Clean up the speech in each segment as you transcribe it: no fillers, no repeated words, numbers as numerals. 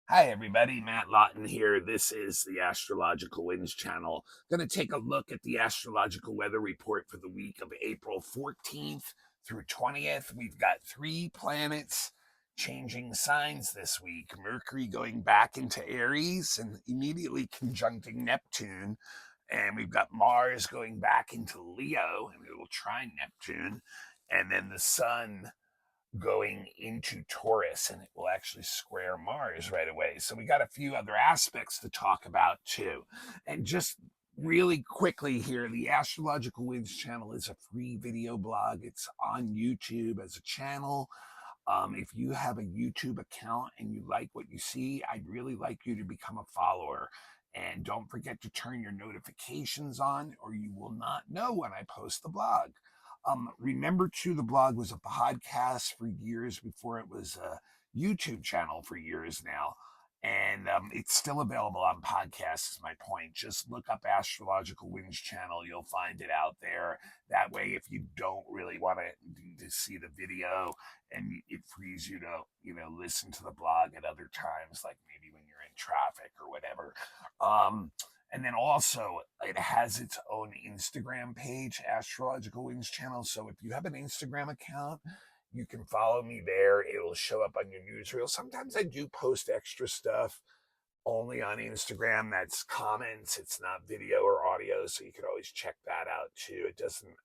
Hi, everybody. Matt Lawton here. This is the Astrological Winds channel. Going to take a look at the astrological weather report for the week of April 14th through 20th. We've got 3 planets changing signs this week. Mercury going back into Aries and immediately conjuncting Neptune. And we've got Mars going back into Leo, and it will trine Neptune. And then the Sun going into Taurus, and it will actually square Mars right away. So we got a few other aspects to talk about too. And just really quickly here, the Astrological Winds channel is a free video blog. It's on YouTube as a channel. If you have a YouTube account and you like what you see, I'd really like you to become a follower. And don't forget to turn your notifications on, or you will not know when I post the blog. Remember, too, the blog was a podcast for years before it was a YouTube channel for years now. And it's still available on podcasts, is my point. Just look up Astrological Winds channel. You'll find it out there. That way, if you don't really want to see the video, and it frees you to, listen to the blog at other times, like maybe when you're in traffic or whatever. And then also, it has its own Instagram page, Astrological Winds channel. So if you have an Instagram account, you can follow me there. It'll show up on your newsreel. Sometimes I do post extra stuff only on Instagram. That's comments. It's not video or audio, so you can always check that out too.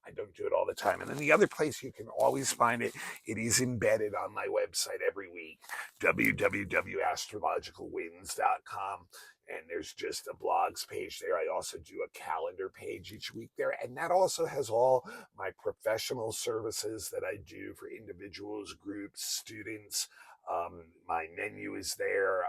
I don't do it all the time. And then the other place you can always find it, it is embedded on my website every week, www.astrologicalwinds.com. And there's just a blogs page there. I also do a calendar page each week there. And that also has all my professional services that I do for individuals, groups, students. My menu is there.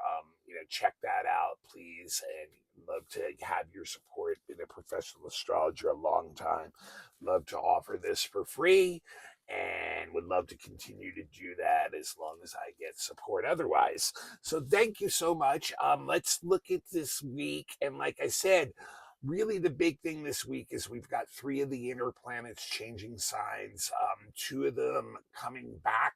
Check that out, please. And love to have your support. Been a professional astrologer a long time. Love to offer this for free, and would love to continue to do that as long as I get support otherwise. So thank you so much. Let's look at this week. And like I said, really the big thing this week is we've got 3 of the inner planets changing signs, 2 of them coming back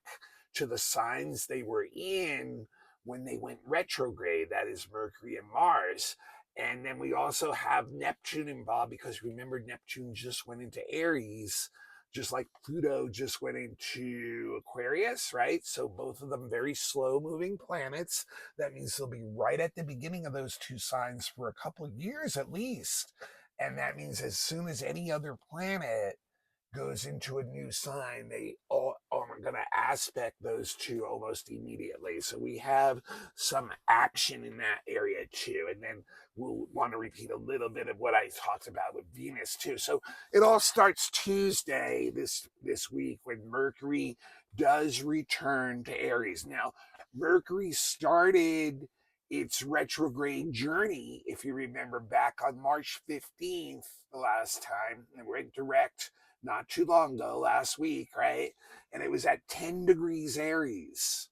to the signs they were in when they went retrograde. That is Mercury and Mars. And then we also have Neptune involved, because remember, Neptune just went into Aries, just like Pluto just went into Aquarius, right? So both of them very slow moving planets. That means they'll be right at the beginning of those 2 signs for a couple of years at least. And that means as soon as any other planet goes into a new sign, they all are going to aspect those 2 almost immediately. So we have some action in that area too. And then we'll want to repeat a little bit of what I talked about with Venus too. So it all starts Tuesday this week when Mercury does return to Aries. Now, Mercury started its retrograde journey, if you remember, back on March 15th the last time, and went direct not too long ago, last week, right? And it was at 10 degrees Aries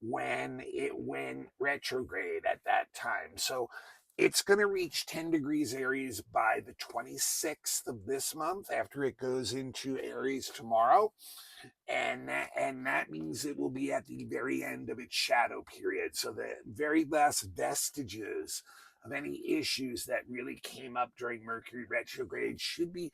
when it went retrograde at that time. So it's going to reach 10 degrees Aries by the 26th of this month, after it goes into Aries tomorrow. And that means it will be at the very end of its shadow period. So the very last vestiges of any issues that really came up during Mercury retrograde should be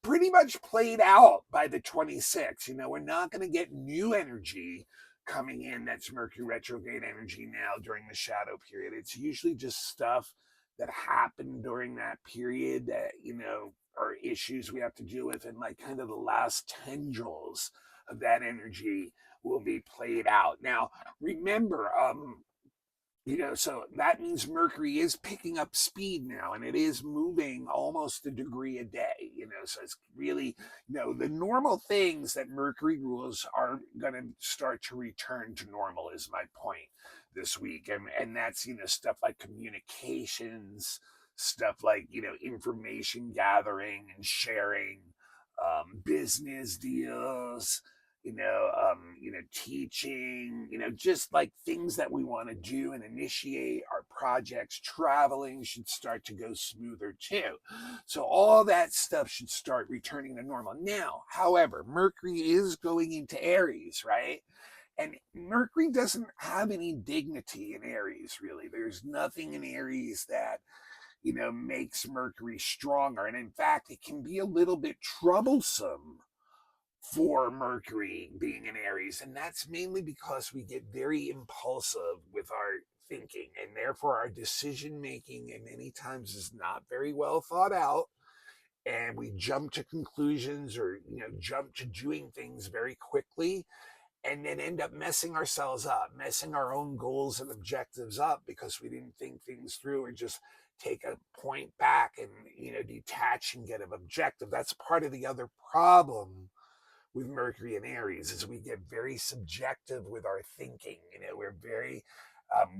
pretty much played out by the 26th. We're not going to get new energy coming in that's Mercury retrograde energy now during the shadow period. It's usually just stuff that happened during that period that, are issues we have to deal with, and like kind of the last tendrils of that energy will be played out. Now, remember, so that means Mercury is picking up speed now, and it is moving almost a degree a day, so it's really, the normal things that Mercury rules are going to start to return to normal, is my point this week. And that's, stuff like communications, stuff like, information gathering and sharing, business deals, teaching, just like things that we want to do and initiate our projects. Traveling should start to go smoother too. So all that stuff should start returning to normal. Now, however, Mercury is going into Aries, right? And Mercury doesn't have any dignity in Aries, really. There's nothing in Aries that, makes Mercury stronger. And in fact, it can be a little bit troublesome for Mercury being in Aries. And that's mainly because we get very impulsive with our thinking, and therefore our decision making, and many times is not very well thought out. And we jump to conclusions, or, jump to doing things very quickly, and then end up messing ourselves up, messing our own goals and objectives up because we didn't think things through and just take a point back and, detach and get an objective. That's part of the other problem with Mercury and Aries, is we get very subjective with our thinking. We're very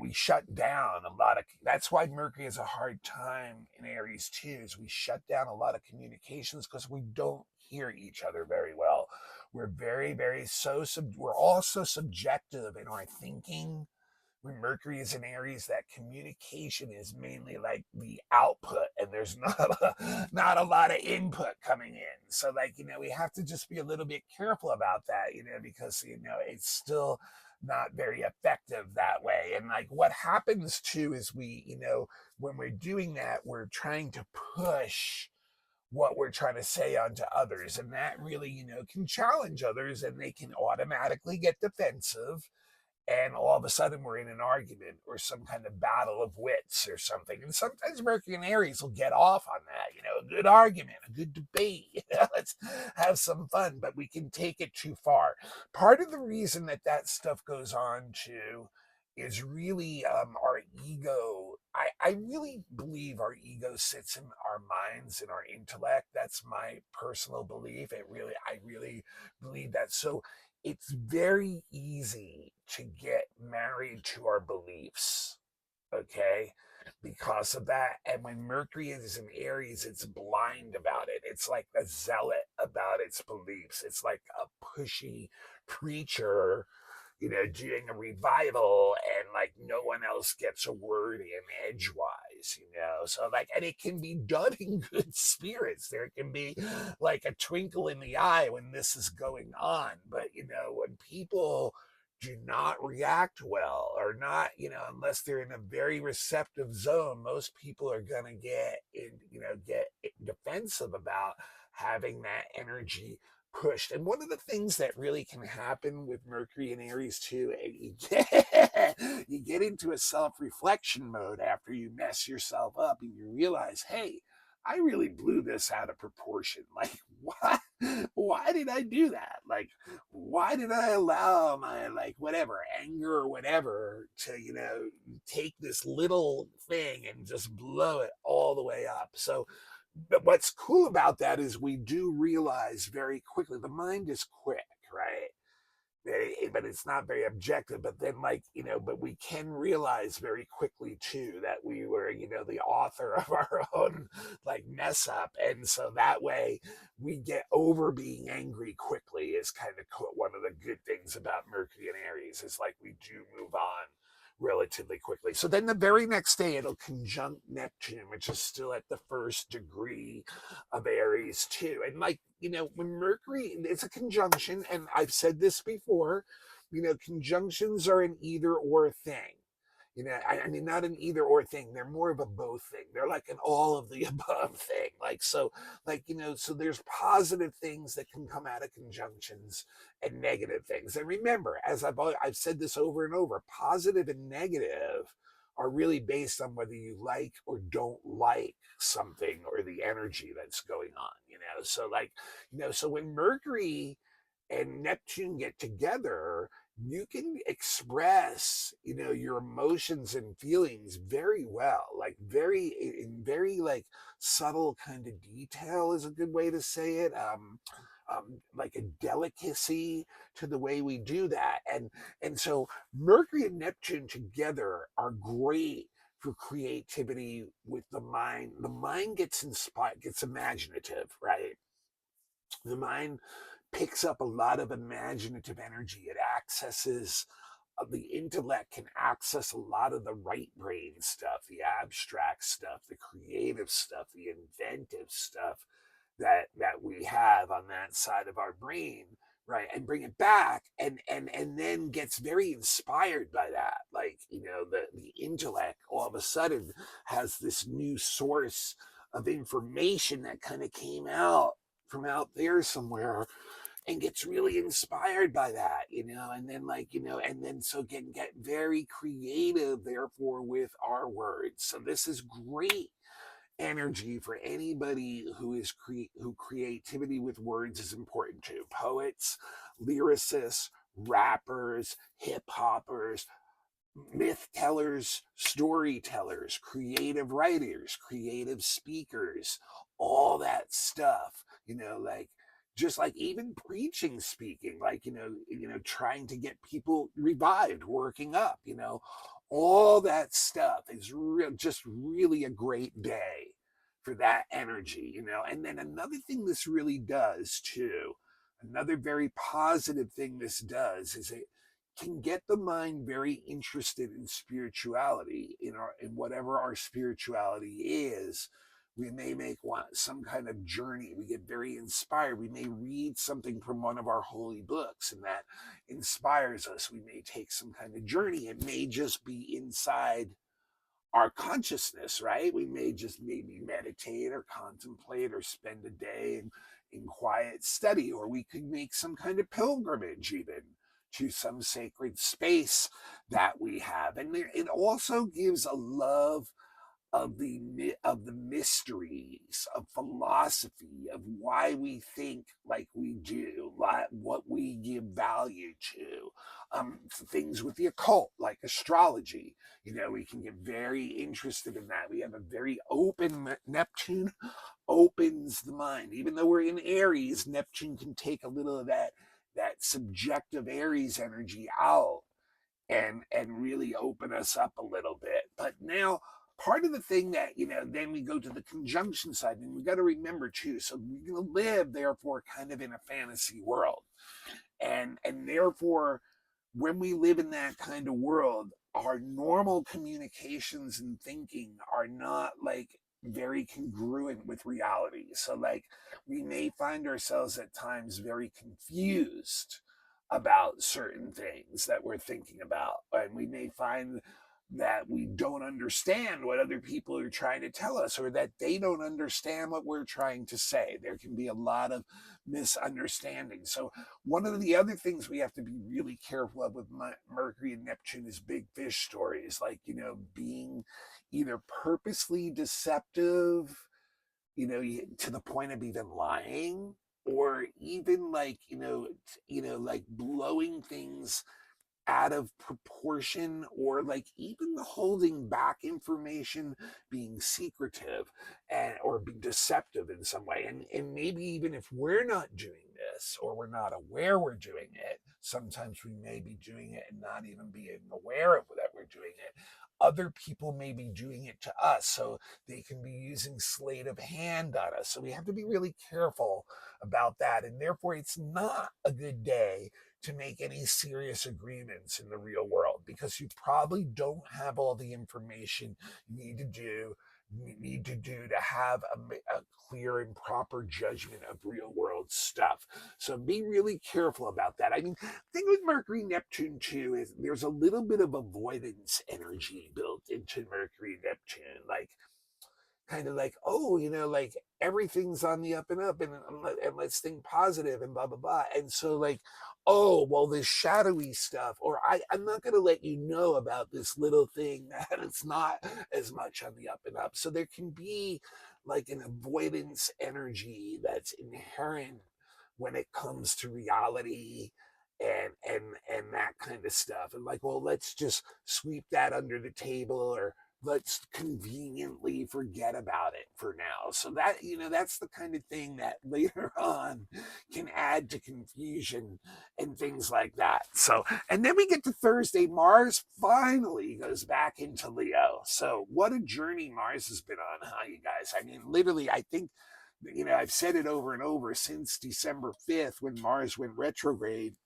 we shut down a lot of. That's why Mercury has a hard time in Aries too. Is we shut down a lot of communications because we don't hear each other very well. We're very, very we're also subjective in our thinking. When Mercury is in Aries, that communication is mainly like the output, and there's not a lot of input coming in. So, like, we have to just be a little bit careful about that, because it's still not very effective that way. And like what happens too is when we're doing that, we're trying to push what we're trying to say onto others, and that really can challenge others, and they can automatically get defensive, and all of a sudden we're in an argument or some kind of battle of wits or something. And sometimes Mercury and Aries will get off on that, a good argument, a good debate. Let's have some fun, but we can take it too far. Part of the reason that stuff goes on too is really our ego. I really believe our ego sits in our minds and our intellect. That's my personal belief. I really believe that. So it's very easy to get married to our beliefs, okay? Because of that. And when Mercury is in Aries, it's blind about it. It's like a zealot about its beliefs. It's like a pushy preacher, doing a revival, and like no one else gets a word in edgewise. So like, and it can be done in good spirits. There can be like a twinkle in the eye when this is going on. But, when people do not react well, or not, unless they're in a very receptive zone, most people are going to get defensive about having that energy pushed. And one of the things that really can happen with Mercury and Aries too, you get into a self-reflection mode after you mess yourself up, and you realize, hey, I really blew this out of proportion. Like, why did I do that? Like, why did I allow my, like, whatever, anger or whatever to, take this little thing and just blow it all the way up? So, but what's cool about that is we do realize very quickly, the mind is quick, right? But it's not very objective. But then, like, but we can realize very quickly too that we were, the author of our own like mess up. And so that way we get over being angry quickly, is kind of one of the good things about Mercury and Aries, is like we do move on relatively quickly. So then the very next day it'll conjunct Neptune, which is still at the first degree of Aries too. And like, when Mercury, it's a conjunction, and I've said this before, conjunctions are an either or thing. I mean, not an either or thing. They're more of a both thing. They're like an all of the above thing. Like, so, like, so there's positive things that can come out of conjunctions and negative things. And remember, as I've said this over and over, positive and negative are really based on whether you like or don't like something, or the energy that's going on. So like, so when Mercury and Neptune get together, you can express, your emotions and feelings very well, like very like subtle kind of detail is a good way to say it. Like a delicacy to the way we do that, and so Mercury and Neptune together are great for creativity with the mind. The mind gets inspired, gets imaginative, right? The mind picks up a lot of imaginative energy. It accesses, the intellect can access a lot of the right brain stuff, the abstract stuff, the creative stuff, the inventive stuff that we have on that side of our brain, right, and bring it back, and then gets very inspired by that. Like, the intellect all of a sudden has this new source of information that kind of came out from out there somewhere, and gets really inspired by that, and then, and then so get very creative, therefore, with our words. So this is great energy for anybody who creativity with words is important to. Poets, lyricists, rappers, hip hoppers, myth tellers, storytellers, creative writers, creative speakers, all that stuff, like, just like even preaching, speaking, like, trying to get people revived, working up, all that stuff is just really a great day for that energy, and then another thing this really does too, another very positive thing this does is it can get the mind very interested in spirituality, in whatever our spirituality is. We may make some kind of journey. We get very inspired. We may read something from one of our holy books, and that inspires us. We may take some kind of journey. It may just be inside our consciousness, right? We may just maybe meditate or contemplate or spend a day in quiet study, or we could make some kind of pilgrimage even to some sacred space that we have. And it also gives a love of the mysteries of philosophy, of why we think like we do, like what we give value to, things with the occult like astrology. We can get very interested in that. We have a very open Neptune, opens the mind. Even though we're in Aries, Neptune can take a little of that subjective Aries energy out and really open us up a little bit. But now, part of the thing that, then we go to the conjunction side, and we got to remember too, so we live therefore kind of in a fantasy world, and therefore when we live in that kind of world, our normal communications and thinking are not like very congruent with reality. So, like, we may find ourselves at times very confused about certain things that we're thinking about. And we may find that we don't understand what other people are trying to tell us, or that they don't understand what we're trying to say. There can be a lot of misunderstanding. So one of the other things we have to be really careful of with Mercury and Neptune is big fish stories, like, being either purposely deceptive, to the point of even lying, or even like, like blowing things out of proportion, or like even holding back information, being secretive, or be deceptive in some way. And maybe even if we're not doing this, or we're not aware we're doing it, sometimes we may be doing it and not even being aware of that we're doing it. Other people may be doing it to us, so they can be using sleight of hand on us. So we have to be really careful about that, and therefore it's not a good day to make any serious agreements in the real world, because you probably don't have all the information you need to do to have a clear and proper judgment of real world stuff. So be really careful about that. I mean, the thing with Mercury Neptune too is there's a little bit of avoidance energy built into Mercury Neptune, like, kind of like, oh, like everything's on the up and up, and let's think positive and blah blah blah. And so, like, oh well, this shadowy stuff, or I'm not going to let you know about this little thing that it's not as much on the up and up. So there can be like an avoidance energy that's inherent when it comes to reality, and that kind of stuff. And like, well, let's just sweep that under the table, or let's conveniently forget about it for now. So that, that's the kind of thing that later on can add to confusion and things like that. So, and then we get to Thursday. Mars finally goes back into Leo. So what a journey Mars has been on, huh, you guys? I mean, literally, I think, I've said it over and over since December 5th, when Mars went retrograde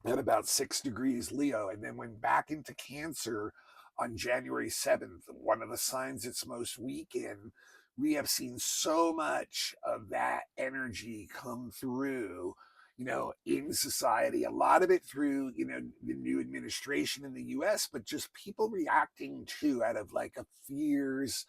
at about 6 degrees Leo, and then went back into Cancer on January 7th, one of the signs it's most weak in. We have seen so much of that energy come through, in society. A lot of it through, the new administration in the US, but just people reacting to out of like a fears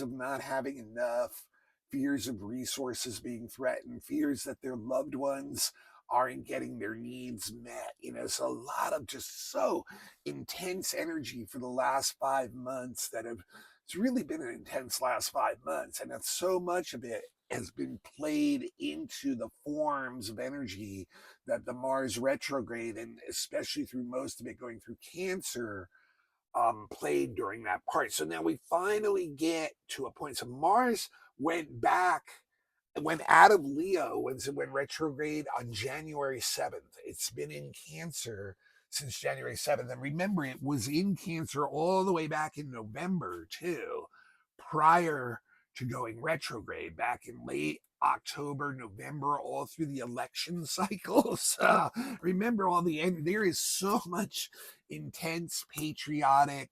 of not having enough, fears of resources being threatened, fears that their loved ones aren't getting their needs met. So a lot of just so intense energy for the last 5 months that have it's really been an intense last 5 months, and that's so much of it has been played into the forms of energy that the Mars retrograde, and especially through most of it going through Cancer, played during that part. So now we finally get to a point. So Mars went back, went out of Leo when it went retrograde on January 7th. It's been in Cancer since January 7th. And remember, it was in Cancer all the way back in November, too, prior to going retrograde back in late October, November, all through the election cycles. Remember, there is so much intense patriotic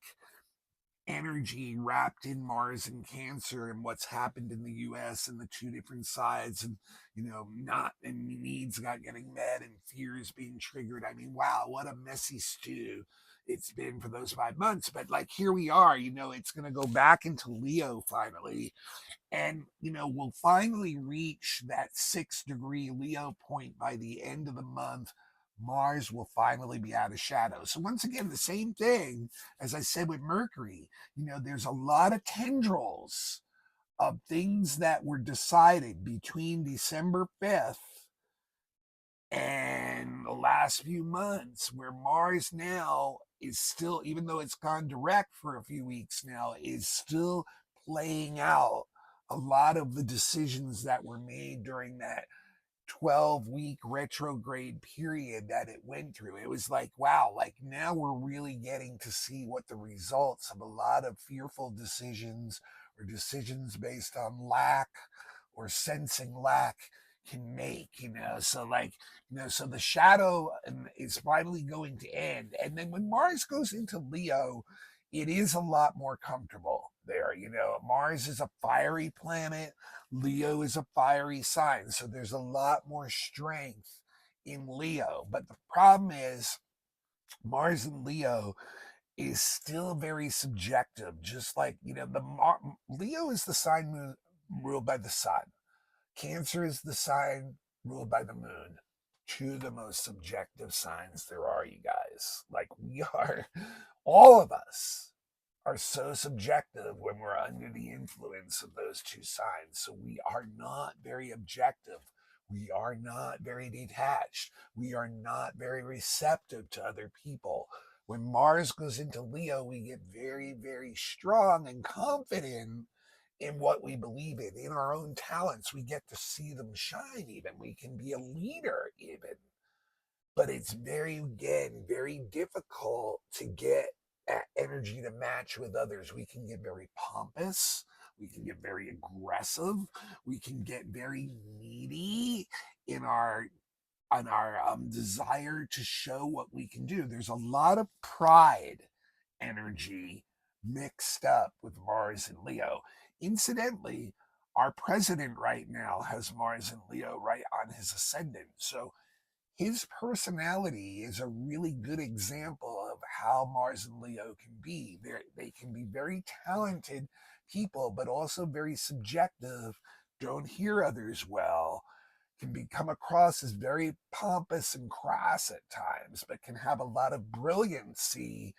energy wrapped in Mars and Cancer and what's happened in the US and the two different sides, and not and needs not getting met and fears being triggered. I mean, wow, what a messy stew it's been for those 5 months. But like here we are, it's gonna go back into Leo finally, and we'll finally reach that 6 degree Leo point by the end of the month. Mars will finally be out of shadow. So once again, the same thing as I said with Mercury. There's a lot of tendrils of things that were decided between December 5th and the last few months, where Mars now is still, even though it's gone direct for a few weeks now, is still playing out a lot of the decisions that were made during that 12-week retrograde period that it went through. It was like, wow, like now we're really getting to see what the results of a lot of fearful decisions or decisions based on lack or sensing lack can make. So like, so the shadow is finally going to end. And then when Mars goes into Leo, it is a lot more comfortable there. Mars is a fiery planet, Leo is a fiery sign. So there's a lot more strength in Leo. But the problem is, Mars in Leo is still very subjective. Just like, Leo is the sign ruled by the sun, Cancer is the sign ruled by the moon. Two of the most subjective signs there are, you guys. Like we are, all of us are so subjective when we're under the influence of those two signs. So we are not very objective. We are not very detached. We are not very receptive to other people. When Mars goes into Leo, we get very, very strong and confident in what we believe in our own talents. We get to see them shine, even. We can be a leader, even. But it's again, very difficult to get that energy to match with others. We can get very pompous. We can get very aggressive. We can get very needy in our desire to show what we can do. There's a lot of pride energy mixed up with Mars and Leo. Incidentally, our president right now has Mars and Leo right on his ascendant. So his personality is a really good example of how Mars and Leo can be. They can be very talented people, but also very subjective, don't hear others well, can come across as very pompous and crass at times, but can have a lot of brilliancy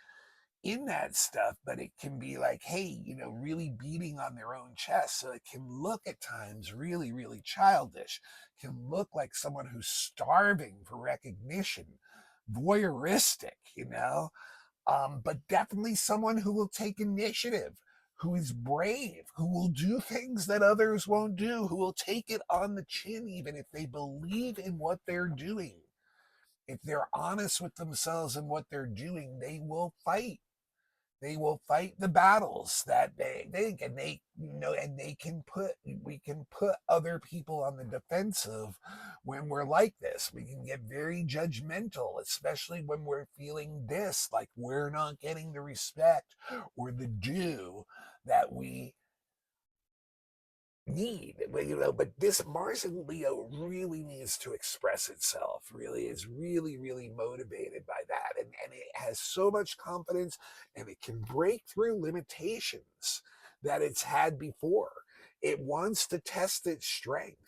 in that stuff. But it can be like, hey, really beating on their own chest. So it can look at times really, really childish, can look like someone who's starving for recognition, voyeuristic, but definitely someone who will take initiative, who is brave, who will do things that others won't do, who will take it on the chin, even if they believe in what they're doing. If they're honest with themselves and what they're doing, they will fight. They will fight the battles that and we can put other people on the defensive when we're like this. We can get very judgmental, especially when we're feeling like we're not getting the respect or the due that we need. But this Mars in Leo really needs to express itself, really is really motivated by that. And it has so much confidence, and it can break through limitations that it's had before. It wants to test its strength.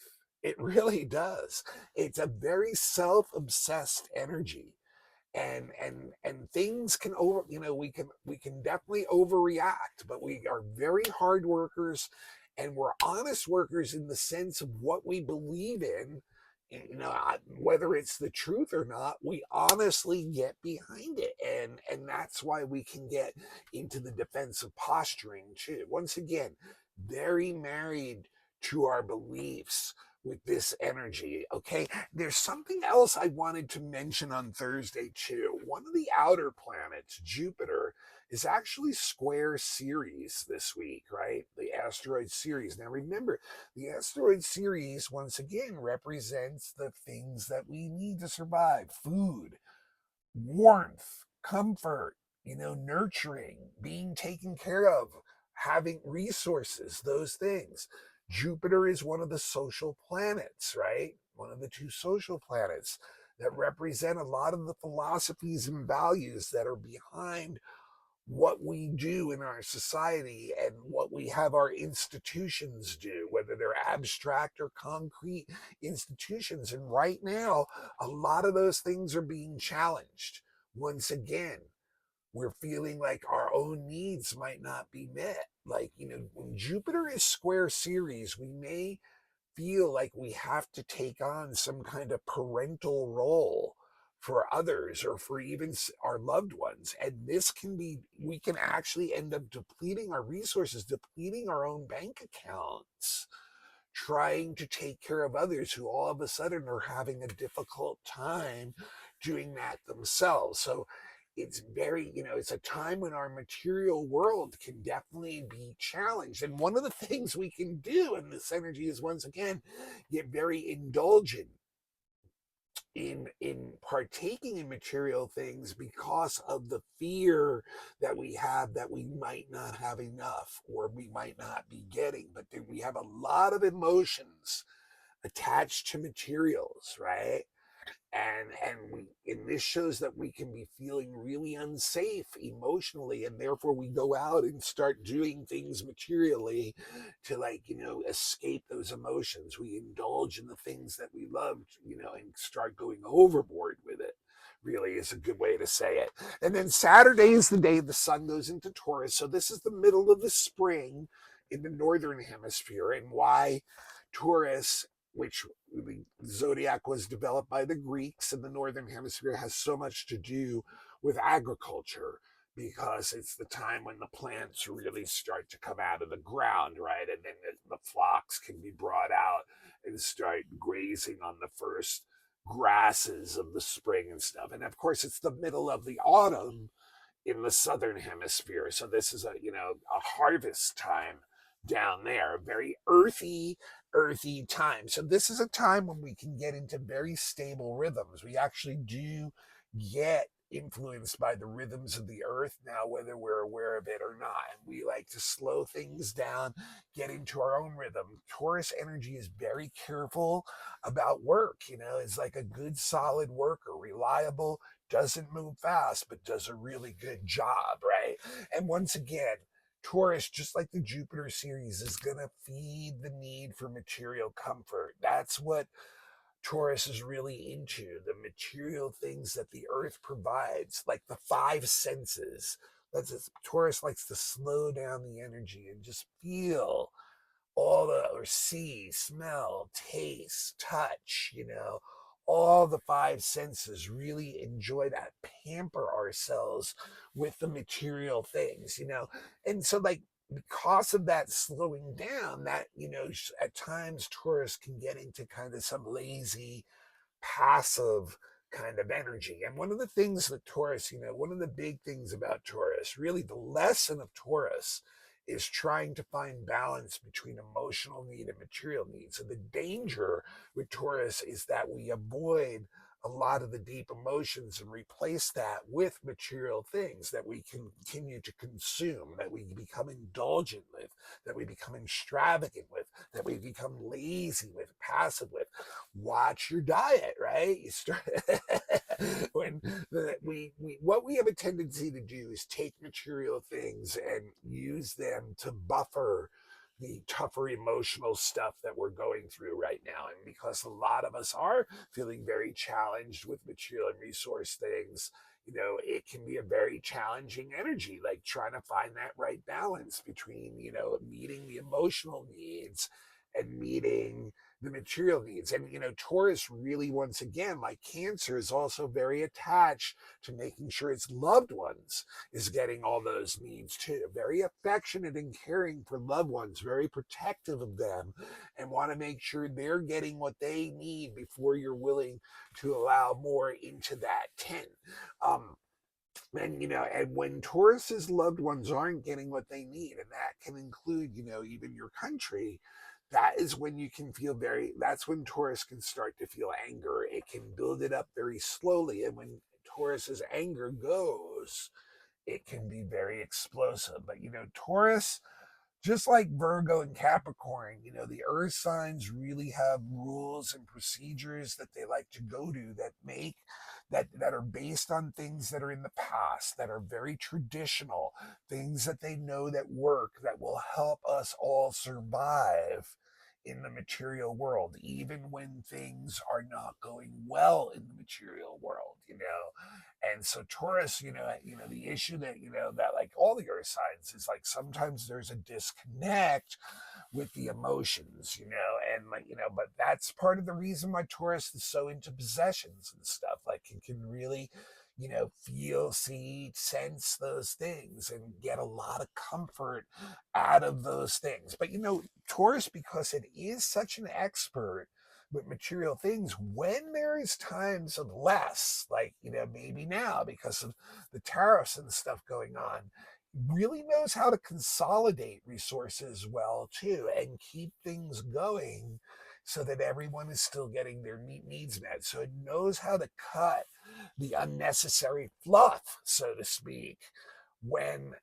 It really does. It's a very self-obsessed energy, and things can over, we can definitely overreact, but we are very hard workers, and we're honest workers in the sense of what we believe in. Whether it's the truth or not, we honestly get behind it, and that's why we can get into the defensive posturing too. Once again, very married to our beliefs with this energy. Okay, there's something else I wanted to mention on Thursday too. One of the outer planets, Jupiter, is actually square Ceres this week, right? The asteroid Ceres. Now remember, the asteroid Ceres once again represents the things that we need to survive: food, warmth, comfort, nurturing, being taken care of, having resources, those things. Jupiter is one of the social planets, right? One of the two social planets that represent a lot of the philosophies and values that are behind what we do in our society and what we have our institutions do, whether they're abstract or concrete institutions. And right now, a lot of those things are being challenged. Once again, we're feeling like our own needs might not be met. Like, when Jupiter is square Ceres, we may feel like we have to take on some kind of parental role for others or for even our loved ones. And this can be, we can actually end up depleting our resources, depleting our own bank accounts, trying to take care of others who all of a sudden are having a difficult time doing that themselves. So it's very, it's a time when our material world can definitely be challenged. And one of the things we can do in this energy is, once again, get very indulgent in partaking in material things because of the fear that we have that we might not have enough or we might not be getting. But then we have a lot of emotions attached to materials, right? And this shows that we can be feeling really unsafe emotionally, and therefore we go out and start doing things materially to, like, escape those emotions. We indulge in the things that we loved, and start going overboard with it, really is a good way to say it. And then Saturday is the day the sun goes into Taurus, so this is the middle of the spring in the northern hemisphere. And why Taurus, which the zodiac was developed by the Greeks in the northern hemisphere, has so much to do with agriculture, because it's the time when the plants really start to come out of the ground, right? And then the flocks can be brought out and start grazing on the first grasses of the spring and stuff. And of course, it's the middle of the autumn in the southern hemisphere. So this is a harvest time down there, very earthy time. So this is a time when we can get into very stable rhythms. We actually do get influenced by the rhythms of the earth now, whether we're aware of it or not. And we like to slow things down, get into our own rhythm. Taurus energy is very careful about work. It's like a good solid worker, reliable, doesn't move fast, but does a really good job, right? And once again, Taurus, just like the Jupiter series, is going to feed the need for material comfort. That's what Taurus is really into, the material things that the earth provides, like the five senses. Taurus likes to slow down the energy and just feel all the, or see, smell, taste, touch, all the five senses, really enjoy that, pamper ourselves with the material things, and so, like, because of that slowing down, that, at times Taurus can get into kind of some lazy, passive kind of energy. And one of the things that Taurus, one of the big things about Taurus, really the lesson of Taurus, is trying to find balance between emotional need and material need. So the danger with Taurus is that we avoid a lot of the deep emotions and replace that with material things that we continue to consume, that we become indulgent with, that we become extravagant with, that we become lazy with, passive with. Watch your diet, right? You start when what we have a tendency to do is take material things and use them to buffer the tougher emotional stuff that we're going through right now. And because a lot of us are feeling very challenged with material and resource things, it can be a very challenging energy, like trying to find that right balance between, meeting the emotional needs and meeting the material needs. And, Taurus really, once again, like Cancer, is also very attached to making sure its loved ones is getting all those needs too. Very affectionate and caring for loved ones, very protective of them, and want to make sure they're getting what they need before you're willing to allow more into that tent. Um, and when Taurus's loved ones aren't getting what they need, and that can include, even your country, that is when you can feel that's when Taurus can start to feel anger. It can build it up very slowly. And when Taurus's anger goes, it can be very explosive. But, Taurus, just like Virgo and Capricorn, the earth signs really have rules and procedures that they like to go to that are based on things that are in the past, that are very traditional, things that they know that work, that will help us all survive in the material world, even when things are not going well in the material world. And so Taurus, the issue that, that like all the earth signs is like sometimes there's a disconnect with the emotions, and like, but that's part of the reason why Taurus is so into possessions and stuff. Like it can really, feel, see, sense those things and get a lot of comfort out of those things. But, Taurus, because it is such an expert with material things, when there is times of less, like, maybe now because of the tariffs and stuff going on, really knows how to consolidate resources well too and keep things going so that everyone is still getting their needs met. So it knows how to cut the unnecessary fluff, so to speak, when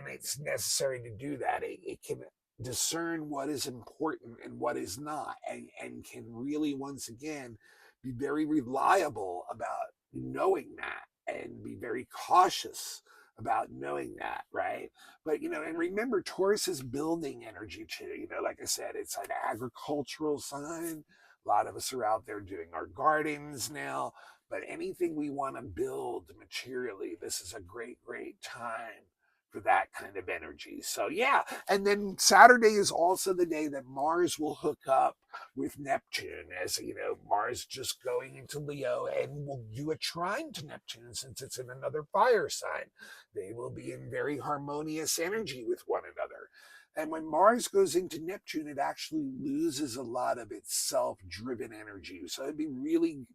it's necessary to do that. It can discern what is important and what is not, and can really, once again, be very reliable about knowing that and be very cautious about knowing that, right? But, and remember, Taurus is building energy too. Like I said, it's an agricultural sign. A lot of us are out there doing our gardens now, but anything we want to build materially, this is a great, great time for that kind of energy. So yeah, and then Saturday is also the day that Mars will hook up with Neptune, as Mars just going into Leo and will do a trine to Neptune since it's in another fire sign. They will be in very harmonious energy with one another. And when Mars goes into Neptune, it actually loses a lot of its self-driven energy. So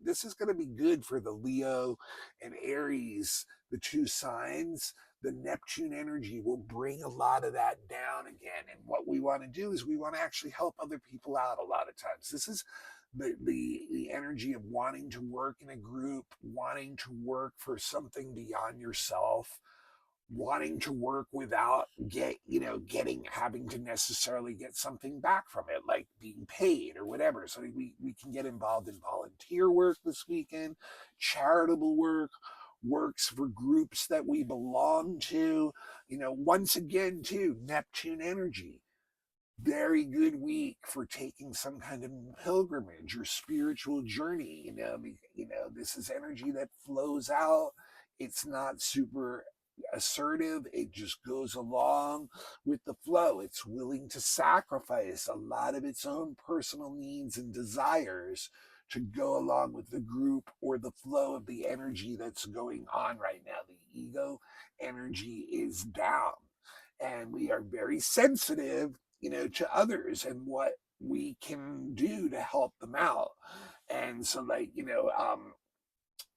this is going to be good for the Leo and Aries, the two signs. The Neptune energy will bring a lot of that down again. And what we want to do is we want to actually help other people out a lot of times. This is the energy of wanting to work in a group, wanting to work for something beyond yourself, wanting to work without having to necessarily get something back from it, like being paid or whatever. So we can get involved in volunteer work this weekend, charitable work, works for groups that we belong to. Once again, too, Neptune energy, very good week for taking some kind of pilgrimage or spiritual journey. This is energy that flows out. It's not super assertive. It just goes along with the flow. It's willing to sacrifice a lot of its own personal needs and desires to go along with the group or the flow of the energy that's going on right now. The ego energy is down, and we are very sensitive, to others and what we can do to help them out. And so, like,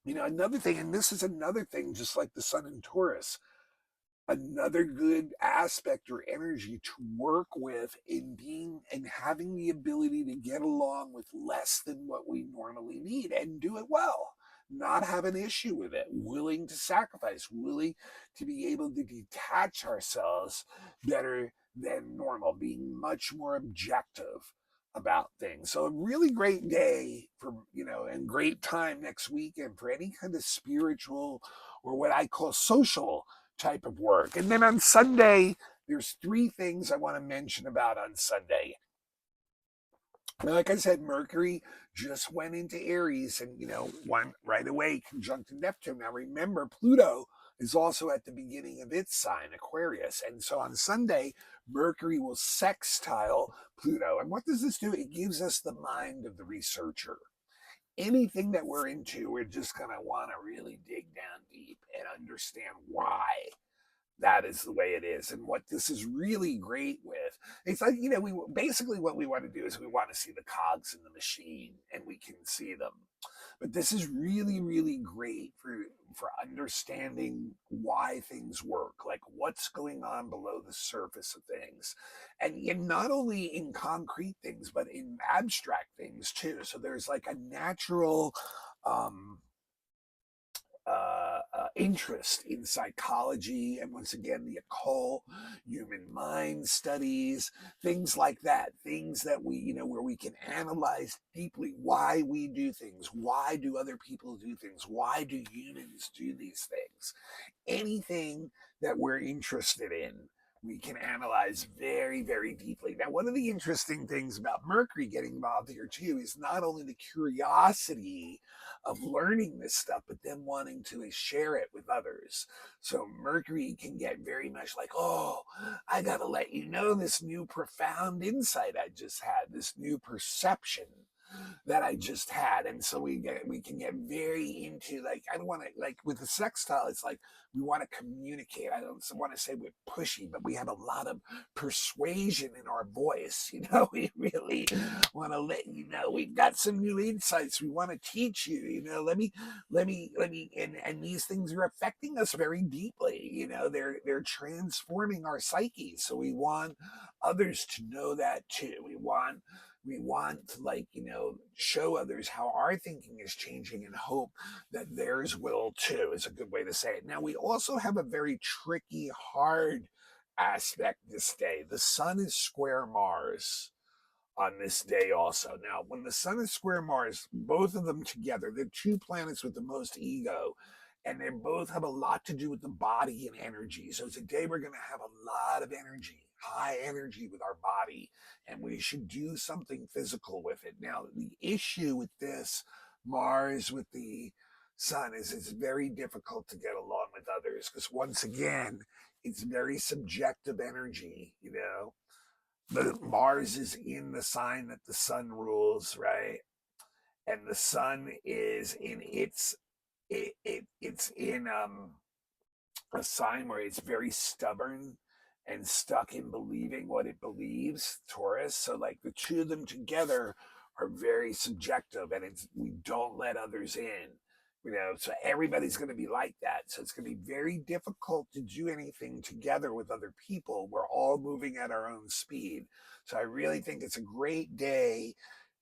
another thing, and this is another thing, just like the sun in Taurus, another good aspect or energy to work with in being and having the ability to get along with less than what we normally need and do it well. not have an issue with it, willing to sacrifice, willing to be able to detach ourselves better than normal, being much more objective about things. So a really great day for, and great time next weekend for any kind of spiritual or what I call social type of work. And then on Sunday, there's three things I want to mention about on Sunday. Like I said, Mercury just went into Aries and, one right away conjunct Neptune. Now remember, Pluto is also at the beginning of its sign, Aquarius. And so on Sunday, Mercury will sextile Pluto. And what does this do? It gives us the mind of the researcher. Anything that we're into, we're just going to want to really dig down deep and understand why that is the way it is. And what this is really great with, it's like, we basically what we want to do is we want to see the cogs in the machine and we can see them. But this is really, really great for understanding why things work, like what's going on below the surface of things. And not only in concrete things, but in abstract things too. So there's like a natural interest in psychology and once again the occult, human mind studies, things like that, things that we, where we can analyze deeply why we do things, why do other people do things, why do humans do these things. Anything that we're interested in, we can analyze very, very deeply. Now, one of the interesting things about Mercury getting involved here too is not only the curiosity of learning this stuff, but then wanting to share it with others. So Mercury can get very much like, oh, I got to let you know this new profound insight I just had, this new perception that I just had. And so we can get very into, like, I don't want to, like with the sextile, it's like we want to communicate. I don't want to say we're pushy, but we have a lot of persuasion in our voice. We really want to let you know we've got some new insights. We want to teach you, and these things are affecting us very deeply. They're transforming our psyche. So we want others to know that too. We want to, like, show others how our thinking is changing and hope that theirs will too, is a good way to say it. Now, we also have a very tricky, hard aspect this day. The sun is square Mars on this day also. Now, when the sun is square Mars, both of them together, they're two planets with the most ego, and they both have a lot to do with the body and energy. So today we're going to have a lot of energy, high energy with our body, and we should do something physical with it. Now, the issue with this Mars with the sun is it's very difficult to get along with others because once again, it's very subjective energy, the Mars is in the sign that the sun rules, right? And the sun is in it's in a sign where it's very stubborn and stuck in believing what it believes, Taurus. So like the two of them together are very subjective, and we don't let others in. So everybody's going to be like that. So it's going to be very difficult to do anything together with other people. We're all moving at our own speed. So I really think it's a great day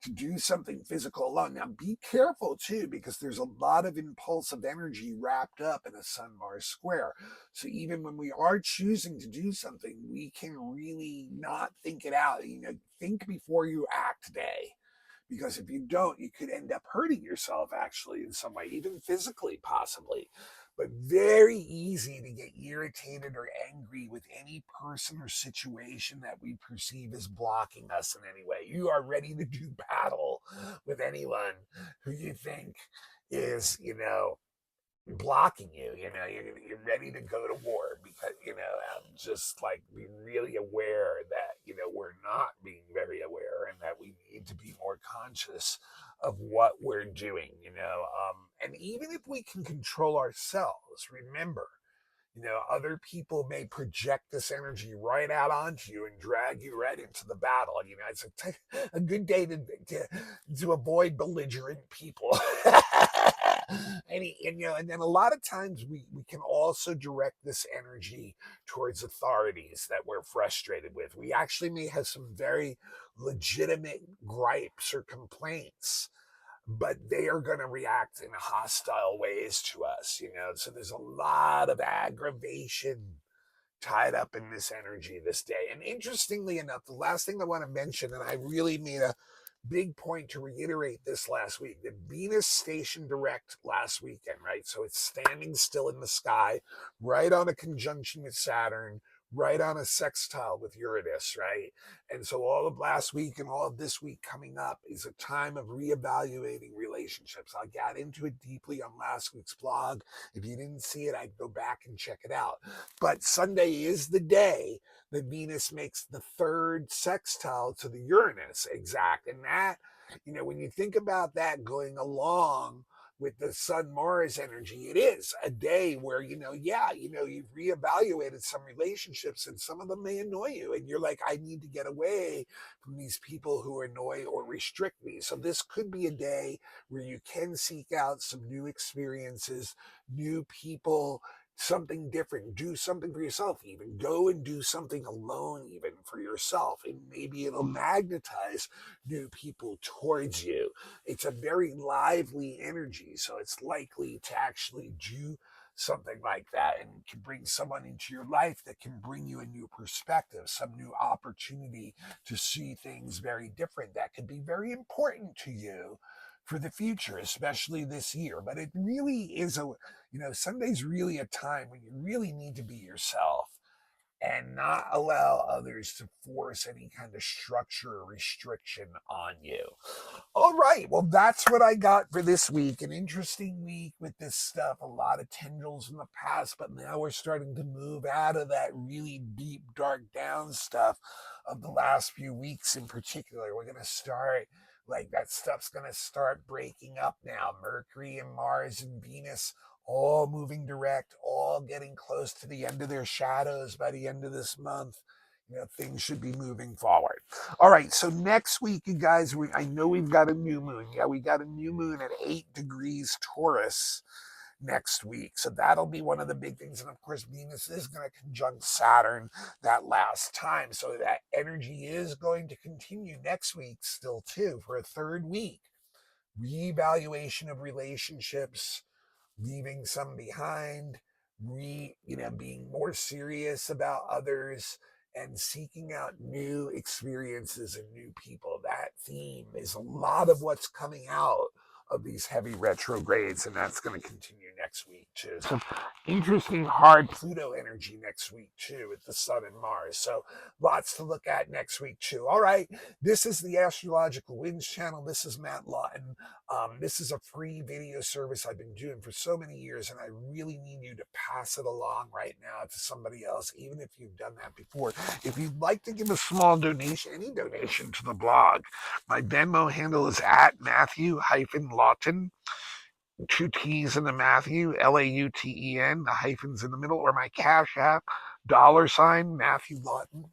to do something physical alone. Now, be careful too, because there's a lot of impulsive energy wrapped up in a Sun Mars square. So even when we are choosing to do something, we can really not think it out. Think before you act day. Because if you don't, you could end up hurting yourself actually in some way, even physically, possibly. But very easy to get irritated or angry with any person or situation that we perceive as blocking us in any way. You are ready to do battle with anyone who you think is, blocking you. You're ready to go to war because, just like be really aware that, we're not being very aware and that we need to be more conscious of what we're doing, and even if we can control ourselves, remember, other people may project this energy right out onto you and drag you right into the battle. It's a good day to avoid belligerent people. And then a lot of times we can also direct this energy towards authorities that we're frustrated with. We actually may have some very legitimate gripes or complaints, but they are going to react in hostile ways to us, So there's a lot of aggravation tied up in this energy this day. And interestingly enough, the last thing I want to mention, and I really made a big point to reiterate this last week, that Venus stationed direct last weekend, right? So it's standing still in the sky, right on a conjunction with Saturn, right on a sextile with Uranus, right? And so all of last week and all of this week coming up is a time of reevaluating relationships. I got into it deeply on last week's blog. If you didn't see it, I'd go back and check it out. But Sunday is the day that Venus makes the third sextile to the Uranus exact. And that, when you think about that going along with the Sun Mars energy, it is a day where, you've reevaluated some relationships and some of them may annoy you. And you're like, I need to get away from these people who annoy or restrict me. So this could be a day where you can seek out some new experiences, new people, something different, do something for yourself, even go and do something alone, even for yourself, and maybe it'll magnetize new people towards you. It's a very lively energy, so it's likely to actually do something like that and can bring someone into your life that can bring you a new perspective, some new opportunity to see things very different that could be very important to you for the future, especially this year. But it really is Sunday's really a time when you really need to be yourself and not allow others to force any kind of structure or restriction on you. All right, well, that's what I got for this week. An interesting week with this stuff, a lot of tendrils in the past, but now we're starting to move out of that really deep, dark down stuff of the last few weeks in particular. We're going to start, that stuff's going to start breaking up now. Mercury and Mars and Venus all moving direct, all getting close to the end of their shadows by the end of this month. Things should be moving forward. All right, so next week, you guys, I know we've got a new moon. Yeah, we got a new moon at 8 degrees Taurus next week. So that'll be one of the big things. And of course, Venus is going to conjunct Saturn that last time. So that energy is going to continue next week still, too, for a third week. Reevaluation of relationships, leaving some behind, being more serious about others, and seeking out new experiences and new people. That theme is a lot of what's coming out of these heavy retrogrades, and that's going to continue next week too. Some interesting hard Pluto energy next week too with the Sun and Mars. So lots to look at next week too. All right, this is the Astrological Winds channel. This is Matt Lawton. This is a free video service I've been doing for so many years, and I really need you to pass it along right now to somebody else, even if you've done that before. If you'd like to give a small donation, any donation to the blog, my Venmo handle is at Matthew-Lawton, 2 T's in the Matthew, Lauten, the hyphens in the middle, or my Cash App, $ Matthew Lawton.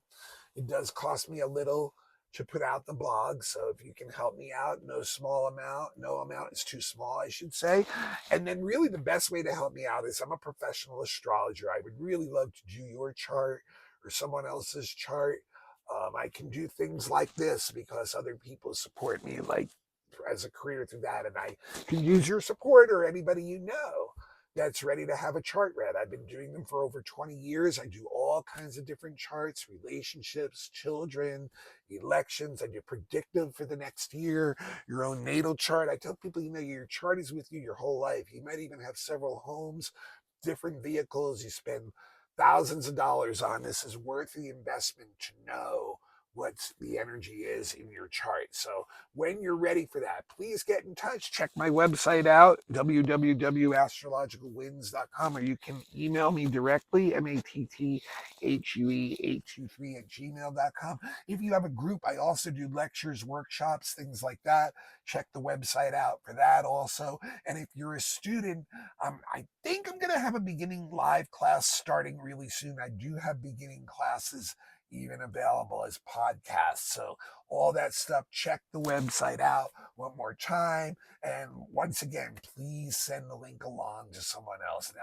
It does cost me a little to put out the blog, so if you can help me out, no amount is too small, I should say. And then really the best way to help me out is I'm a professional astrologer. I would really love to do your chart or someone else's chart. I can do things like this because other people support me as a career through that, and I can use your support or anybody that's ready to have a chart read. I've been doing them for over 20 years. I do all kinds of different charts, relationships, children, elections. I do predictive for the next year, your own natal chart. I tell people, your chart is with you your whole life. You might even have several homes, different vehicles you spend thousands of dollars on. This is worth the investment to know what the energy is in your chart. So when you're ready for that, please get in touch. Check my website out, www.astrologicalwinds.com, or you can email me directly, matthue823@gmail.com. If you have a group, I also do lectures, workshops, things like that. Check the website out for that also. And if you're a student, I think I'm going to have a beginning live class starting really soon. I do have beginning classes even available as podcasts. So all that stuff, check the website out one more time. And once again, please send the link along to someone else. Now,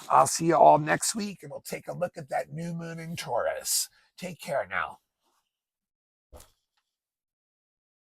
I'll see you all next week, and we'll take a look at that new moon in Taurus. Take care now.